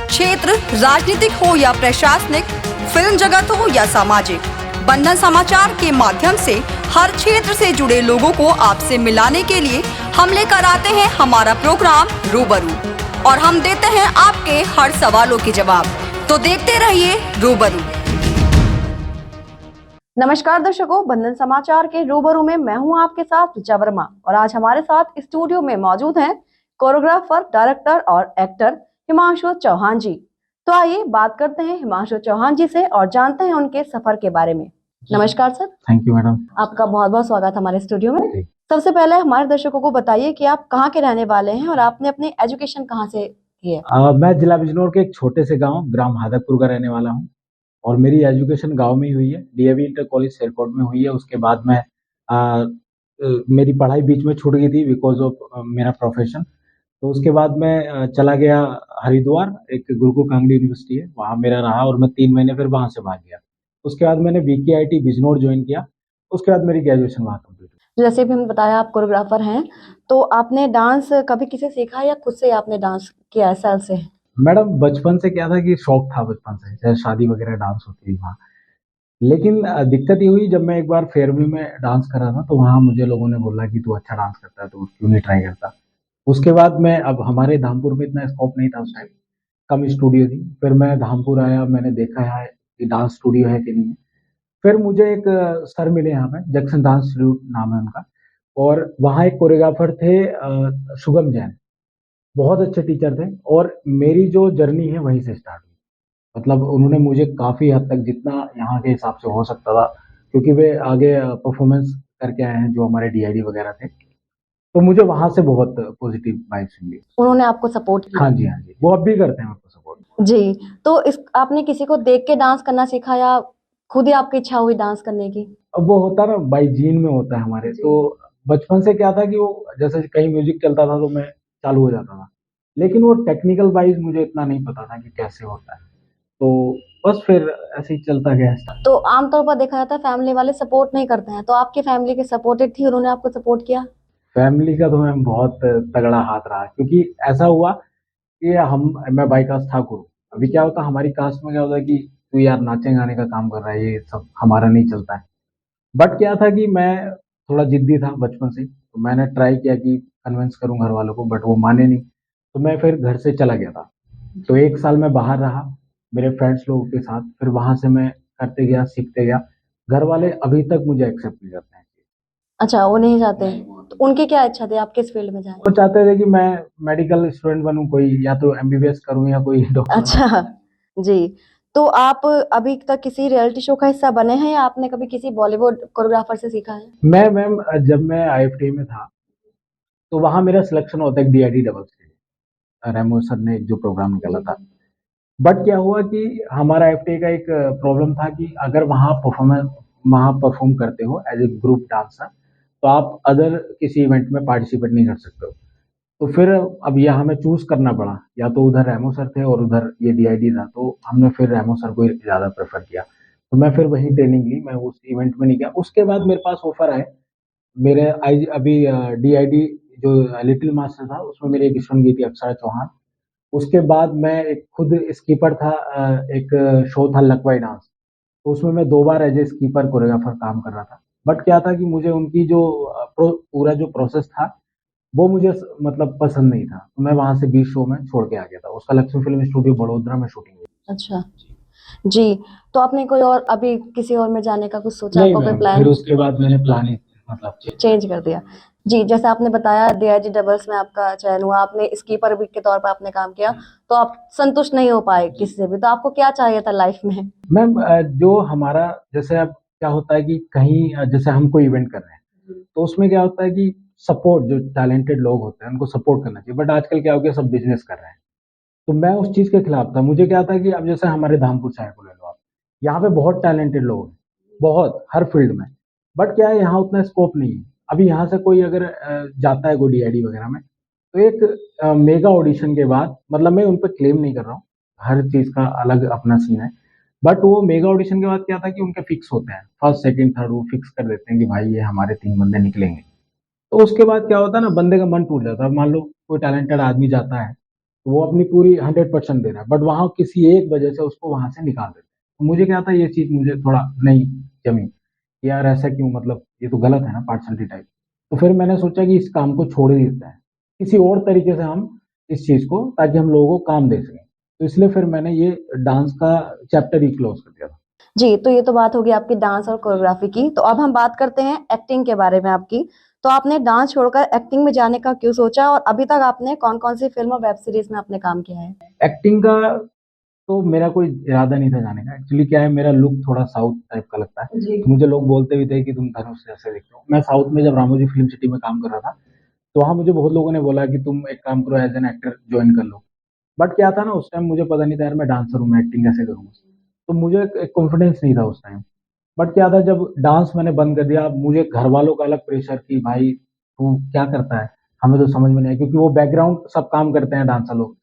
क्षेत्र राजनीतिक हो या प्रशासनिक, फिल्म जगत हो या सामाजिक, बंधन समाचार के माध्यम से हर क्षेत्र से जुड़े लोगों को आपसे मिलाने के लिए हम लेकर आते हैं हमारा प्रोग्राम रूबरू, और हम देते हैं आपके हर सवालों के जवाब। तो देखते रहिए रूबरू। नमस्कार दर्शकों, बंधन समाचार के रूबरू में मैं हूं आपके साथ ऋचा वर्मा, और आज हमारे साथ स्टूडियो में मौजूद हैं कोरियोग्राफर, डायरेक्टर और एक्टर हिमांशु चौहान जी। तो आइए बात करते हैं हिमांशु चौहान जी से और जानते हैं उनके सफर के बारे में। नमस्कार सर। Thank you madam. आपका बहुत बहुत स्वागत हमारे स्टूडियो में। सबसे पहले हमारे दर्शकों को बताइए कि आप कहाँ के रहने वाले हैं और आपने अपनी एजुकेशन कहाँ से की है? मैं जिला बिजनौर के एक छोटे से गांव ग्राम हादकपुर का रहने वाला हूं और मेरी एजुकेशन गांव में ही हुई है। डीएवी इंटर कॉलेज शेरकोट में हुई है। उसके बाद मैं मेरी पढ़ाई बीच में छूट गई थी बिकॉज ऑफ मेरा प्रोफेशन। तो उसके बाद मैं चला गया हरिद्वार, एक गुरुकुल कांगड़ी यूनिवर्सिटी है, वहाँ मेरा रहा और मैं 3 महीने फिर वहाँ से भाग गया। उसके बाद मैंने VKIT बिजनौर ज्वाइन किया। उसके बाद मेरी ग्रेजुएशन वहाँ कंप्लीट हुई। जैसे भी हमें बताया आप कोरियोग्राफर हैं, तो आपने डांस कभी किसी सीखा या खुद से आपने डांस किया साल से? मैडम बचपन से क्या था कि शौक था, बचपन से जैसे शादी वगैरह डांस होती थी वहाँ। लेकिन दिक्कत ये हुई जब मैं एक बार फेयरवेल में डांस कर रहा था तो वहाँ मुझे लोगों ने बोला कि तू अच्छा डांस करता है तो क्यों नहीं ट्राई करता। उसके बाद मैं, अब हमारे धामपुर में इतना स्कोप नहीं था उस टाइम, कम स्टूडियो थी। फिर मैं धामपुर आया, मैंने देखा है कि डांस स्टूडियो है कि नहीं है। फिर मुझे एक सर मिले यहाँ पे, जैक्सन डांस इंस्टीट्यूट नाम है उनका, और वहाँ एक कोरियोग्राफर थे शुभम जैन, बहुत अच्छे टीचर थे और मेरी जो जर्नी है वहीं से स्टार्ट हुई। मतलब उन्होंने मुझे काफ़ी हद तक जितना यहाँ के हिसाब से हो सकता था, क्योंकि वे आगे परफॉर्मेंस करके आए हैं जो हमारे DID वगैरह थे, तो मुझे वहाँ से बहुत पॉजिटिव वाइब्स मिली। उन्होंने आपको सपोर्ट किया? हाँ जी, हाँ जी, वो अब भी करते हैं आपको सपोर्ट। जी, तो इस आपने किसी को देख के डांस करना सीखा या खुद ही आपकी इच्छा हुई डांस करने की? अब वो होता ना बाई जीन में होता है हमारे। तो बचपन से क्या था कि वो जैसे कहीं म्यूजिक चलता था तो मैं चालू हो जाता था, लेकिन वो टेक्निकल वाइज मुझे इतना नहीं पता था कि कैसे होता है। तो बस फिर ऐसे ही चलता गया। तो आमतौर पर देखा जाता है फैमिली वाले सपोर्ट नहीं करते हैं, तो आपकी फैमिली के सपोर्टेड थी, उन्होंने आपको सपोर्ट किया? फैमिली का तो मैम बहुत तगड़ा हाथ रहा, क्योंकि ऐसा हुआ कि मैं बाई कास्ट ठाकुर हूँ। अभी क्या होता है हमारी कास्ट में, क्या होता है कि तू यार नाचे गाने का काम कर रहा है, ये सब हमारा नहीं चलता है। बट क्या था कि मैं थोड़ा जिद्दी था बचपन से, तो मैंने ट्राई किया कि कन्विंस करूं घर वालों को, बट वो माने नहीं। तो मैं फिर घर से चला गया था। तो 1 साल मैं बाहर रहा मेरे फ्रेंड्स लोगों के साथ। फिर वहां से मैं करते गया, सीखते गया। घर वाले अभी तक मुझे एक्सेप्ट नहीं करते हैं। अच्छा, वो नहीं चाहते? तो उनकी क्या इच्छा थी आप किस फील्ड में जाएं? वो चाहते थे कि मैं मेडिकल स्टूडेंट बनूं, कोई या तो MBBS करूं या कोई डॉक्टर। अच्छा जी। तो आप अभी तक किसी रियलिटी शो का हिस्सा बने हैं या आपने कभी किसी बॉलीवुड कोरियोग्राफर से सीखा है? मैं मैम जब मैं IFT में था तो वहां मेरा सिलेक्शन होता है DID डबल्स के लिए। रेमो सर ने एक जो प्रोग्राम निकाला था। बट क्या हुआ कि हमारा FTA का एक प्रॉब्लम था कि अगर वहाँ परफॉर्म करते हो एज ए ग्रुप डांसर तो आप अदर किसी इवेंट में पार्टिसिपेट नहीं कर सकते हो। तो फिर अब यहाँ हमें चूज करना पड़ा, या तो उधर रेमो सर थे और उधर ये DID था। तो हमने फिर रेमो सर को ज़्यादा प्रेफर किया। तो मैं फिर वहीं ट्रेनिंग ली, मैं उस इवेंट में नहीं गया। उसके बाद मेरे पास ऑफर आए मेरे आई अभी DID जो लिटिल मास्टर था उसमें मेरी एक स्टूडेंट गई थी अक्षरा चौहान। उसके बाद मैं एक खुद स्कीपर था, एक शो था लकवाई डांस, तो उसमें मैं 2 बार एज ए स्कीपर कोरियोग्राफर काम कर रहा था। बट क्या था कि मुझे उनकी जो पूरा जो प्रोसेस था वो मुझे मतलब पसंद नहीं था। तो मैं वहां से 20 शो में छोड़ के आ गया था। उसका लक्ष्मी फिल्म स्टूडियो बड़ोदरा में शूटिंग हुई। अच्छा जी। तो आपने कोई और अभी किसी और में जाने का कुछ सोचा? नहीं आपका कोई मैम, प्लान? फिर उसके बाद मैंने प्लान ही मतलब चेंज कर दिया। जी, जैसे आपने बताया DID डबल्स में आपका चयन हुआ, आपने स्कीपर भी के तौर पर आपने काम किया, तो आप संतुष्ट नहीं हो पाए किसी से भी, तो आपको क्या चाहिए था लाइफ में? मैम जो हमारा जैसे अब क्या होता है कि कहीं जैसे हम कोई इवेंट कर रहे हैं तो उसमें क्या होता है कि सपोर्ट, जो टैलेंटेड लोग होते हैं उनको सपोर्ट करना चाहिए। बट आजकल क्या हो गया, सब बिजनेस कर रहे हैं। तो मैं उस चीज के खिलाफ था। मुझे क्या था कि अब जैसे हमारे धामपुर शहर को ले लो आप, यहाँ पे बहुत टैलेंटेड लोग हैं, बहुत हर फील्ड में। बट क्या है, यहाँ उतना स्कोप नहीं है। अभी यहाँ से कोई अगर जाता है कोई DID वगैरह में, तो एक मेगा ऑडिशन के बाद, मतलब मैं उन पर क्लेम नहीं कर रहा हूँ, हर चीज का अलग अपना सीन है। बट वो मेगा ऑडिशन के बाद क्या था कि उनके फिक्स होते हैं, फर्स्ट सेकंड थर्ड, वो फिक्स कर देते हैं कि भाई ये हमारे 3 बंदे निकलेंगे। तो उसके बाद क्या होता है ना, बंदे का मन टूट जाता है। मान लो कोई टैलेंटेड आदमी जाता है वो अपनी पूरी 100% दे रहा है, बट वहाँ किसी एक वजह से उसको वहां से निकाल देते हैं। तो मुझे क्या था, ये चीज मुझे थोड़ा नहीं जमी कि यार ऐसा क्यों, मतलब ये तो गलत है ना, पार्शलिटी टाइप। तो फिर मैंने सोचा कि इस काम को छोड़ ही देते हैं, किसी और तरीके से हम इस चीज को, ताकि हम लोगों को काम दे सकें। तो इसलिए फिर मैंने ये डांस का चैप्टर ही क्लोज कर दिया था। जी, तो ये तो बात होगी आपकी डांस और कोरियोग्राफी की। तो अब हम बात करते हैं एक्टिंग के बारे में आपकी। तो आपने डांस छोड़कर एक्टिंग में जाने का क्यों सोचा और अभी तक आपने कौन-कौन सी फ़िल्म और वेब सीरीज़ में आपने काम किया है? एक्टिंग का तो मेरा कोई इरादा नहीं था जाने का। एक्चुअली क्या है, मेरा लुक थोड़ा साउथ टाइप का लगता है। जी। तो मुझे लोग बोलते भी थे कि तुम धनुष जैसे दिखते हो। मैं साउथ में जब रामोजी फिल्म सिटी में काम कर रहा था, तो वहाँ मुझे बहुत लोगों ने बोला कि तुम एक काम करो, एज एन एक्टर ज्वाइन कर लो। बट क्या था ना, उस टाइम मुझे पता नहीं था यार, मैं डांसर हूँ, मैं एक्टिंग कैसे करूँगा। तो मुझे एक कॉन्फिडेंस नहीं था उस टाइम। बट क्या था, जब डांस मैंने बंद कर दिया, मुझे घर वालों का अलग प्रेशर कि भाई तू क्या करता है, हमें तो समझ में नहीं आया, क्योंकि वो बैकग्राउंड सब काम करते हैं डांसर लोग।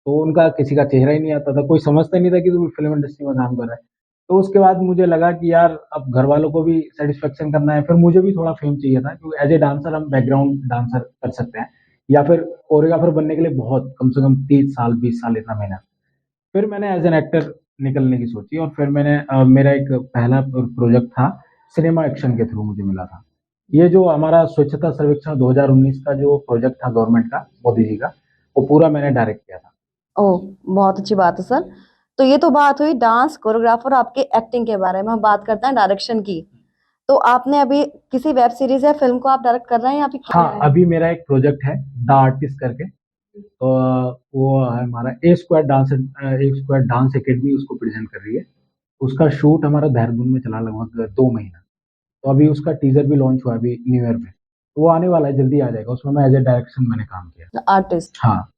तो उनका किसी का चेहरा ही नहीं आता था, कोई समझता नहीं था कि तू फिल्म इंडस्ट्री में काम कर रहा है। तो उसके बाद मुझे लगा कि यार अब घर वालों को भी सेटिस्फेक्शन करना है, फिर मुझे भी थोड़ा फेम चाहिए था, क्योंकि एज ए डांसर हम बैकग्राउंड डांसर कर सकते हैं, या फिर कोरियोग्राफर बनने के लिए बहुत कम से कम 30 साल 20 साल इतना मेहनत। फिर मैंने एज एन एक्टर निकलने की सोची, और फिर मैंने मेरा एक पहला प्रोजेक्ट था, सिनेमा एक्शन के थ्रू मुझे मिला था। ये जो हमारा स्वच्छता सर्वेक्षण 2019 का जो प्रोजेक्ट था गवर्नमेंट का, मोदी जी का, वो पूरा मैंने डायरेक्ट किया था। ओह! बहुत अच्छी बात है सर। तो ये तो बात हुई डांस, कोरियोग्राफर और आपकी एक्टिंग के बारे में। हम बात करते हैं डायरेक्शन की। तो आपने अभी किसी वेब सीरीज़ या फ़िल्म को आप डायरेक्ट कर रहे हैं या अभी किया हाँ, है? अभी मेरा एक प्रोजेक्ट है द आर्टिस्ट करके। तो वो है हमारा ए स्क्वायर डांस एकेडमी उसको प्रेजेंट कर रही है। उसका शूट हमारा देहरादून में चला लगभग 2 महीना। तो अभी उसका टीजर भी लॉन्च हुआ है अभी न्यू ईयर पे। तो वो आने वाला है, जल्दी आ जाएगा। उसमें मैं एज ए डायरेक्शन मैंने काम किया। The artist. हाँ।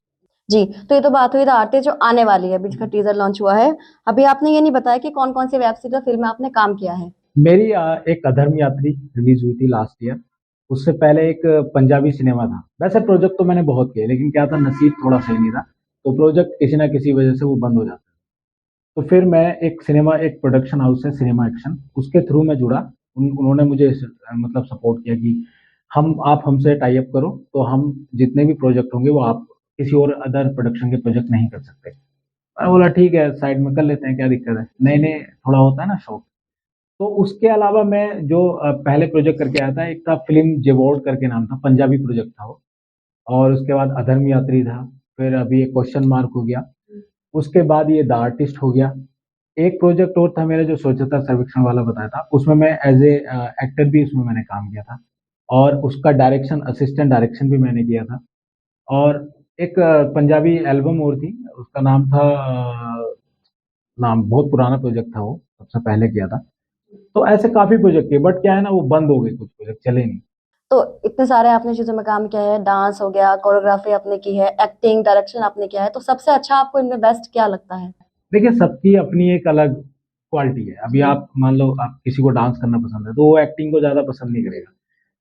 जी, तो ये तो बात हुई द आर्टिस्ट जो आने वाली है, अभी जिसका टीज़र लॉन्च हुआ है। अभी आपने ये नहीं बताया कि कौन-कौन सी वेब सीरीज़ और फ़िल्म में आपने काम किया है? मेरी एक अधर्म यात्री रिलीज हुई थी लास्ट ईयर। उससे पहले एक पंजाबी सिनेमा था। वैसे प्रोजेक्ट तो मैंने बहुत किए, लेकिन क्या था, नसीब थोड़ा सही नहीं था। तो प्रोजेक्ट किसी ना किसी वजह से वो बंद हो जाता है। तो फिर मैं एक प्रोडक्शन हाउस है सिनेमा एक्शन, उसके थ्रू मैं जुड़ा। उन्होंने मुझे मतलब सपोर्ट किया कि हम आप हमसे टाई अप करो, तो हम जितने भी प्रोजेक्ट होंगे वो आप किसी और अदर प्रोडक्शन के प्रोजेक्ट नहीं कर सकते। मैं बोला ठीक है, साइड में कर लेते हैं, क्या दिक्कत है, नए नए थोड़ा होता है ना शौक। तो उसके अलावा मैं जो पहले प्रोजेक्ट करके आया था, एक था फिल्म जेवॉर्ड करके नाम था, पंजाबी प्रोजेक्ट था वो। और उसके बाद अधर्म यात्री था। फिर अभी एक क्वेश्चन मार्क हो गया। उसके बाद ये द आर्टिस्ट हो गया। एक प्रोजेक्ट और था मेरा जो स्वच्छता सर्वेक्षण वाला बताया था, उसमें मैं एज ए एक्टर भी उसमें मैंने काम किया था। और उसका डायरेक्शन, असिस्टेंट डायरेक्शन भी मैंने किया था। और एक पंजाबी एल्बम और थी, उसका नाम था नाम बहुत पुराना प्रोजेक्ट था, वो सबसे पहले किया था। तो ऐसे काफी प्रोजेक्ट किए, बट क्या है ना, वो बंद हो गए, कुछ प्रोजेक्ट चले नहीं। तो इतने सारे आपने चीज़ों में काम किया है, डांस हो गया, कोरियोग्राफी आपने की है, एक्टिंग, डायरेक्शन आपने किया है, तो सबसे अच्छा आपको इनमें बेस्ट क्या लगता है? देखिए, सबकी अपनी एक अलग क्वालिटी है। अभी आप मान लो, आप किसी को डांस करना पसंद है, तो वो एक्टिंग को ज्यादा पसंद नहीं करेगा।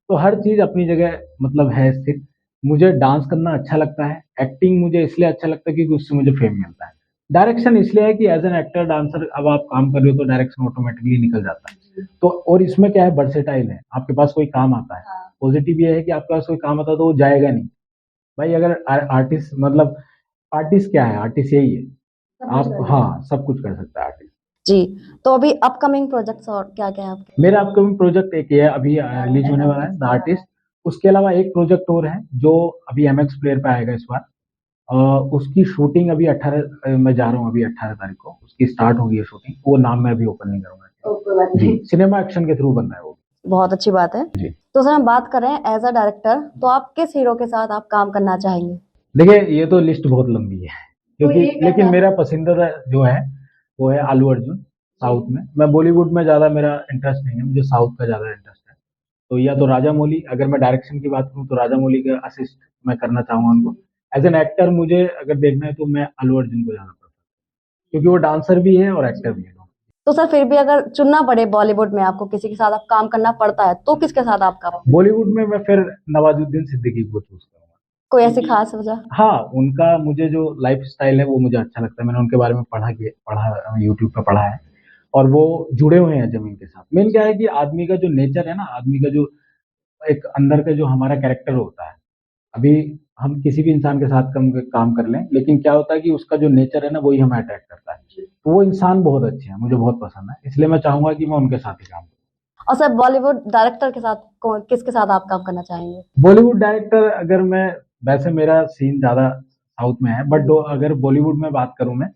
तो हर चीज अपनी जगह मतलब है स्थित। मुझे डांस करना अच्छा लगता है, एक्टिंग मुझे इसलिए अच्छा लगता है क्योंकि उससे मुझे फेम मिलता है। डायरेक्शन इसलिए है कि एज एन एक्टर डांसर अब आप काम कर रहे हो तो डायरेक्शन ऑटोमेटिकली निकल जाता है। तो और इसमें क्या है, वर्सेटाइल है, आपके पास कोई काम आता है। पॉजिटिव ये है कि आपके पास कोई काम आता है तो वो जाएगा नहीं। भाई अगर आर्टिस्ट मतलब, आर्टिस्ट क्या है, आर्टिस्ट यही है। आप हाँ, सब कुछ कर सकता है आर्टिस्ट। जी, तो अभी अपकमिंग प्रोजेक्ट्स और क्या-क्या है आपके? मेरा अपकमिंग प्रोजेक्ट एक ये है, अभी रिलीज होने वाला है द आर्टिस्ट। उसके अलावा एक प्रोजेक्ट और है जो अभी एमएक्स प्लेयर पे आएगा इस बार। उसकी शूटिंग अभी 18 मैं जा रहा हूँ, अभी 18 तारीख को उसकी स्टार्ट होगी है शूटिंग। वो नाम मैं अभी ओपन नहीं करूंगा जी। सिनेमा एक्शन के थ्रू बन रहा है वो। बहुत अच्छी बात है। जी। तो सर हम बात कर रहे हैं एज़ अ डायरेक्टर, तो आप किस हीरो के साथ आप काम करना चाहेंगे? देखिए, ये तो लिस्ट बहुत लंबी है, क्योंकि लेकिन मेरा पसंदीदा जो है वो है आलू अर्जुन। साउथ में, मैं बॉलीवुड में ज्यादा मेरा इंटरेस्ट नहीं है, मुझे साउथ का ज्यादा इंटरेस्ट है। तो या तो राजा मौली, अगर मैं डायरेक्शन की बात करूँ तो राजा मौली का असिस्ट मैं करना चाहूंगा उनको। एज एन एक्टर मुझे अगर देखना है तो मैं अल्लू अर्जुन को ज्यादा पसंद, क्योंकि वो डांसर भी है और एक्टर भी है। तो सर फिर भी अगर चुनना पड़े बॉलीवुड में आपको किसी के साथ आप काम करना पड़ता है, तो किसके साथ आपका बॉलीवुड में मैं फिर नवाजुद्दीन सिद्दीकी को चूज करूंगा। कोई ऐसी खास वजह? हाँ, उनका मुझे जो लाइफ स्टाइल है वो मुझे अच्छा लगता है। मैंने उनके बारे में पढ़ा यूट्यूब पे पढ़ा है। और वो जुड़े हुए हैं जमीन के साथ। मेन क्या है कि आदमी का जो नेचर है ना, आदमी का जो एक अंदर का जो हमारा कैरेक्टर होता है, अभी हम किसी भी इंसान के साथ काम कर लें, लेकिन क्या होता है कि उसका जो नेचर है ना वही हमें अट्रैक्ट करता है। तो वो इंसान बहुत अच्छे हैं, मुझे बहुत पसंद है, इसलिए मैं चाहूंगा कि मैं उनके साथ ही काम करूं। और सर बॉलीवुड डायरेक्टर के साथ किसके साथ आप काम करना चाहेंगे? बॉलीवुड डायरेक्टर अगर मैं, वैसे मेरा सीन ज्यादा साउथ में है, बट अगर बॉलीवुड में बात करूं मैं,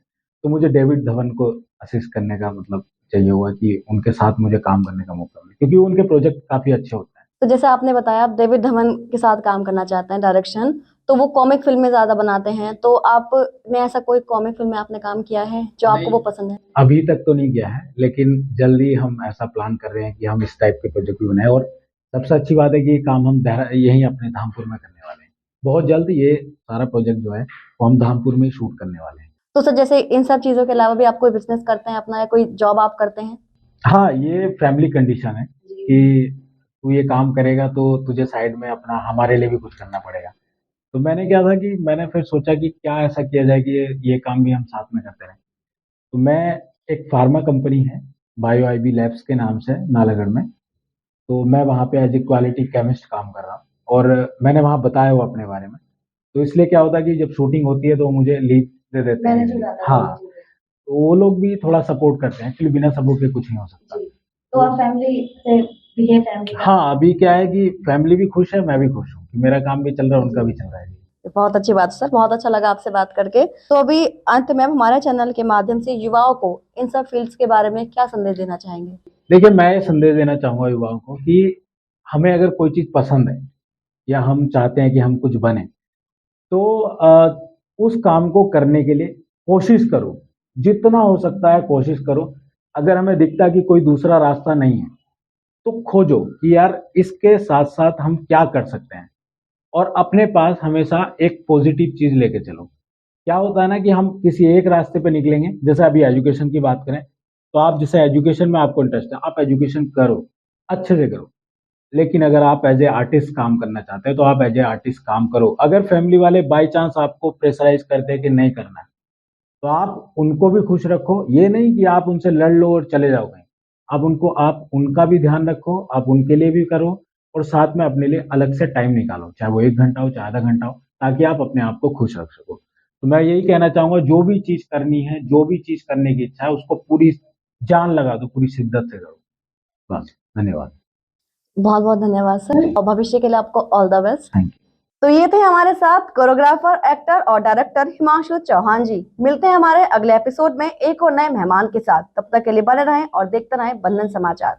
तो मुझे डेविड धवन को असिस्ट करने का मतलब चाहिए हुआ कि उनके साथ मुझे काम करने का मौका मिले, क्योंकि उनके प्रोजेक्ट काफी अच्छे होते हैं। तो जैसे आपने बताया आप डेविड धवन के साथ काम करना चाहते हैं डायरेक्शन, तो वो कॉमिक फिल्में ज्यादा बनाते हैं, तो आपने ऐसा कोई कॉमिक फिल्म में आपने काम किया है जो आपको वो पसंद है? अभी तक तो नहीं किया है, लेकिन जल्दी हम ऐसा प्लान कर रहे हैं कि हम इस टाइप के प्रोजेक्ट भी बनाए। और सबसे अच्छी बात है कि ये काम हम यहीं अपने धामपुर में करने वाले हैं। बहुत जल्द ये सारा प्रोजेक्ट जो है वो हम धामपुर में ही शूट करने वाले हैं। तो सर जैसे इन सब चीजों के अलावा भी आप कोई बिजनेस करते हैं अपना, या कोई जॉब आप करते हैं? हाँ, ये फैमिली कंडीशन है कि तू ये काम करेगा तो तुझे साइड में अपना हमारे लिए भी कुछ करना पड़ेगा। तो मैंने क्या था कि मैंने फिर सोचा कि क्या ऐसा किया जाए कि ये काम भी हम साथ में करते रहें। तो मैं, एक फार्मा कंपनी है बायो आईबी लैब्स के नाम से नालागढ़ में, तो मैं वहाँ पे एज ए क्वालिटी केमिस्ट काम कर रहा हूँ, और मैंने वहाँ बताया हुआ अपने बारे में। तो इसलिए क्या होता है कि जब शूटिंग होती है तो वो मुझे लीव दे देते हैं। हाँ, तो वो लोग भी थोड़ा सपोर्ट करते हैं, एक्चुअली बिना सपोर्ट के कुछ नहीं हो सकता। तो आप फैमिली से भी है, फैमिली? हाँ, अभी क्या है कि फैमिली भी खुश है, मैं भी खुश हूँ कि मेरा काम भी चल रहा है, उनका भी चल रहा है। बहुत अच्छी बात सर, बहुत अच्छा लगा आपसे बात करके। तो अभी अंत में हमारे चैनल के माध्यम से युवाओं को इन सब फील्ड्स के बारे में क्या संदेश देना चाहेंगे? देखिए, मैं ये संदेश देना चाहूंगा युवाओं को कि हमें अगर कोई चीज पसंद है या हम चाहते हैं कि हम कुछ बने, तो उस काम को करने के लिए कोशिश करो, जितना हो सकता है कोशिश करो। अगर हमें दिखता है कि कोई दूसरा रास्ता नहीं है, तो खोजो कि यार इसके साथ साथ हम क्या कर सकते हैं, और अपने पास हमेशा एक पॉजिटिव चीज लेके चलो। क्या होता है ना कि हम किसी एक रास्ते पे निकलेंगे, जैसे अभी एजुकेशन की बात करें, तो आप जैसे एजुकेशन में आपको इंटरेस्ट है, आप एजुकेशन करो, अच्छे से करो। लेकिन अगर आप एज ए आर्टिस्ट काम करना चाहते हैं तो आप एज ए आर्टिस्ट काम करो। अगर फैमिली वाले बाई चांस आपको प्रेशराइज करते हैं कि नहीं करना है, तो आप उनको भी खुश रखो। ये नहीं कि आप उनसे लड़ लो और चले जाओ कहीं। आप उनका भी ध्यान रखो, आप उनके लिए भी करो, और साथ में अपने लिए अलग से टाइम निकालो, चाहे वो 1 घंटा हो, चाहे आधा घंटा हो, ताकि आप अपने आप को खुश रख सको। तो मैं यही कहना चाहूंगा, जो भी चीज करनी है, जो भी चीज करने की इच्छा है, उसको पूरी जान लगा दो, पूरी शिद्दत से करो। बस, धन्यवाद। बहुत बहुत धन्यवाद सर, और भविष्य के लिए आपको all the best. Thank you. तो ये थे हमारे साथ कोरियोग्राफर, एक्टर और डायरेक्टर हिमांशु चौहान जी। मिलते हैं हमारे अगले एपिसोड में एक और नए मेहमान के साथ। तब तक के लिए बने रहें और देखते रहें बंधन समाचार।